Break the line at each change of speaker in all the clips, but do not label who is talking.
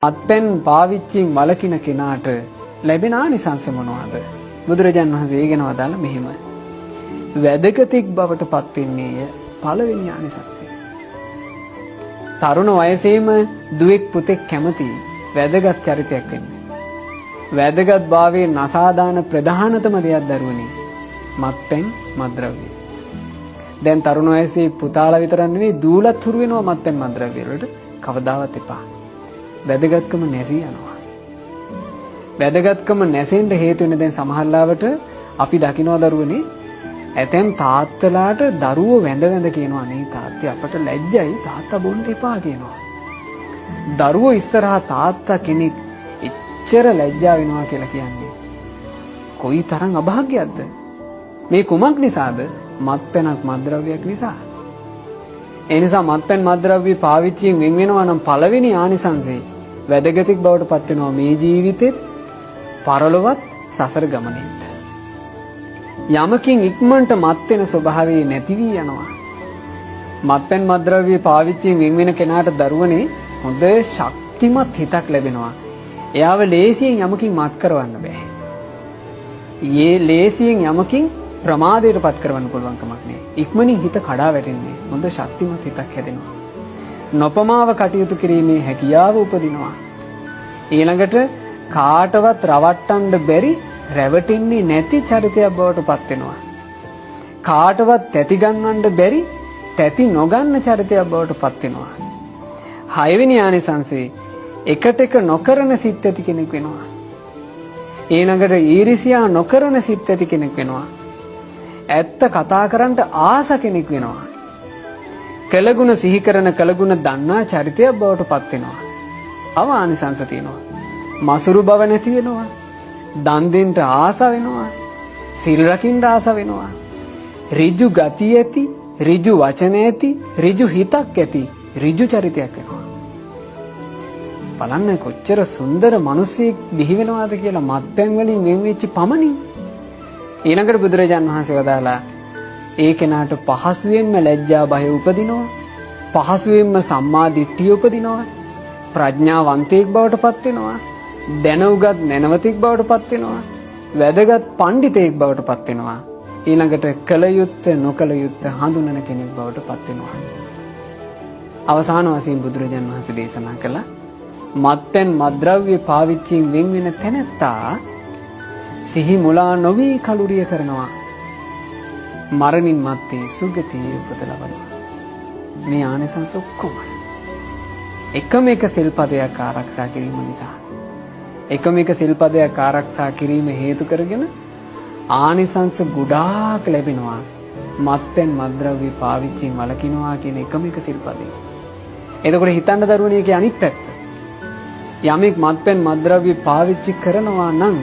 මත්පැන් පාවිච්චියෙන් වළකින කෙනාට ලැබෙන ආනිසංස මොනවාද? බුදුරජාණන් වහන්සේ ඒ ගැන වදාළා මෙහෙම. වැදගතික් බවට පත් වෙන්නේය පළවෙනි ආනිසංසය. තරුණ වයසේම දුවෙක් පුතෙක් කැමති වැදගත් චරිතයක් වෙන්න. වැදගත් භාවයේ නසාදාන ප්‍රධානතම දෙයක් දරුවනි මත්පැන් මත්ද්‍රව්‍ය. දැන් තරුණ වයසේ පුතාලා විතරක් නෙවෙයි දූලත් හුරු වෙනවා මත්පැන් මත්ද්‍රව්‍ය වලට. කවදාවත් එපා. වැදගත්කම නැසී යනවා. වැදගත්කම නැසෙන්න හේතු වෙන දැන් සමහරලාවට අපි දකිනවා දරුවනේ ඇතැම් තාත්තලාට දරුවෝ වැඳ වැඳ කියනවා නේ තාත්තේ අපට ලැජ්ජයි තාත්තා බොන්න එපා කියනවා. දරුවෝ ඉස්සරහා තාත්තා කෙනෙක් එච්චර ලැජ්ජා වෙනවා කියලා කියන්නේ කොයි තරම් අභාග්‍යයක්ද? මේ කුමක් නිසාද? මත්පැනක් මත්ද්‍රව්‍යයක් නිසා. ඒ නිසා මත්පැන් මත්ද්‍රව්‍ය පාවිච්චියෙන් වෙන් වෙනවා නම් පළවෙනි ආනිසංසය වැදගතික් බවට පත් වෙනවා මේ ජීවිතෙත් පරලොවත් සසර ගමනේත්. යමකින් ඉක්මනට මත් වෙන ස්වභාවය නැති වී යනවා. මත්පැන් මත්ද්‍රව්‍ය පාවිච්චියෙන් වෙන් වෙන කෙනාට දරුවනේ හොඳ ශක්තිමත් හිතක් ලැබෙනවා. එයාව ලේසියෙන් යමකින් මත් කරවන්න බෑ. යේ ලේසියෙන් යමකින් ප්‍රමාදයට පත් කරවන්න පුළුවන් කමක් නෑ. ඉක්මනින් හිත කඩා වැටෙන්නේ. හොඳ ශක්තිමත් හිතක් හැදෙනවා. නොපමාව කටයුතු කිරීමේ හැකියාව උපදිනවා. ඊළඟට කාටවත් රවට්ටන්න බැරි රැවටෙන්නේ නැති චරිතයක් බවට පත් වෙනවා. කාටවත් තැති ගන්නන්න බැරි තැති නොගන්න චරිතයක් බවට පත් වෙනවා. හයවෙනි ආනිසංසයේ එකට එක නොකරන සිත් ඇති කෙනෙක් වෙනවා. ඊළඟට ඊර්ෂ්‍යා නොකරන සිත් ඇති කෙනෙක් වෙනවා. ඇත්ත කතා කරන්න ආස කෙනෙක් වෙනවා. කළගුණ සිහි කරන කළගුණ දන්නා චරිතයක් බවට පත් වෙනවා. ආනිසංස තියෙනවා. මසුරු බව නැති වෙනවා. දන් දෙන්න ආස වෙනවා. සිල් රකින්න ආස වෙනවා. ඍජු ගතිය ඇති, ඍජු වචන ඇති, ඍජු හිතක් ඇති, ඍජු චරිතයක් වෙනවා. බලන්න කොච්චර සුන්දර මිනිසෙක් බිහි වෙනවාද කියලා මත්පැන් වලින් වෙන් වෙච්ච පමණින්. ඊළඟට බුදුරජාන් වහන්සේ වදාලා ඒ කෙනාට පහසුවෙන්ම ලැජ්ජා බය උපදිනවා. පහසුවෙන්ම සම්මා දිට්ඨිය උපදිනවා. ප්‍රඥාවන්තයෙක් බවට පත් වෙනවා. දැනුගත් නැනවතෙක් බවට පත් වෙනවා. වැදගත් පඬිතෙක් බවට පත් වෙනවා. ඊළඟට කල යුත්තේ නොකල යුත්තේ හඳුනන කෙනෙක් බවට පත් වෙනවා. අවසාන වශයෙන් බුදුරජාන් වහන්සේ දේශනා කළා මත්පැන් මත්ද්‍රව්‍ය පාවිච්චියෙන් වෙන් වෙන තැනැත්තා සිහි මුලා නොවි කලුරිය කරනවා. මරණින් මත්තේ සුගතියේ උපත ලබනවා. මේ ආනිසංස ඔක්කොම එකම එක සිල්පදයක් ආරක්ෂා කිරීම නිසා. එකම එක සිල්පදයක් ආරක්ෂා කිරීම හේතු කරගෙන ආනිසංස ගොඩාක් ලැබෙනවා. මත්පැන් මත්ද්‍රව්‍ය පාවිච්චියෙන් වළකිනවා කියන එකම එක සිල්පදේ. එතකොට හිතන්න දරුවනේ ඒකේ අනිත් පැත්ත. යමෙක් මත්පැන් මත්ද්‍රව්‍ය පාවිච්චි කරනවා නම්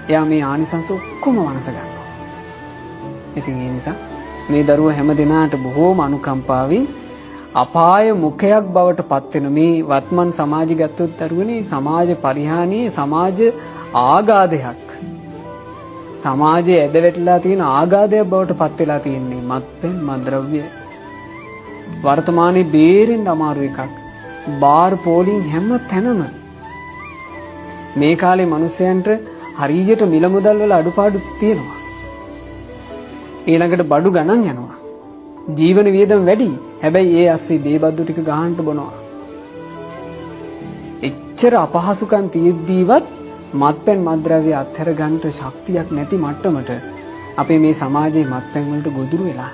එයා මේ ආනිසංස ඔක්කොම වනස ගන්නවා. ඉතින් ඒ නිසා මේ දරුවෝ හැම දිනාට බොහෝම අනුකම්පාවෙන් අපාය මුඛයක් බවට පත් වෙන මේ වත්මන් සමාජය ගත්තොත් දරුවනේ සමාජ පරිහානියේ සමාජ ආගාධයක්. සමාජයේ ඇද වැටලා තියෙන ආගාධයක් බවට පත් වෙලා තියෙන්නේ මත්පැන් මත්ද්‍රව්‍ය. වර්තමානයේ බේරෙන්න අමාරු එකක්. බාර් පෝලිං හැම තැනම මේ කාලේ මිනිස්සයන්ට හරියට මිල මුදල් වල අඩුපාඩු තියෙනවා. ඊළඟට බඩු ගණන් යනවා. ජීවන වියදම් වැඩි. හැබැයි ඒ අස්සේ බේබද්දු ටික ගහන්න බොනවා. එච්චර අපහසුකම් තියෙද්දීවත් මත්පැන් මත්ද්‍රව්‍ය අත්හැර ගන්නට ශක්තියක් නැති මට්ටමට අපේ මේ සමාජයේ මත්පැන් වලට ගොදුරු වෙලා.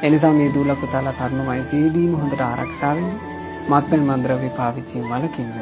එනිසා මේ දූල පුතාලා තරුණ වයසේදීම හොඳට ආරක්ෂා වෙන්න මත්පැන් මත්ද්‍රව්‍ය පාවිච්චියෙන් වළකින්න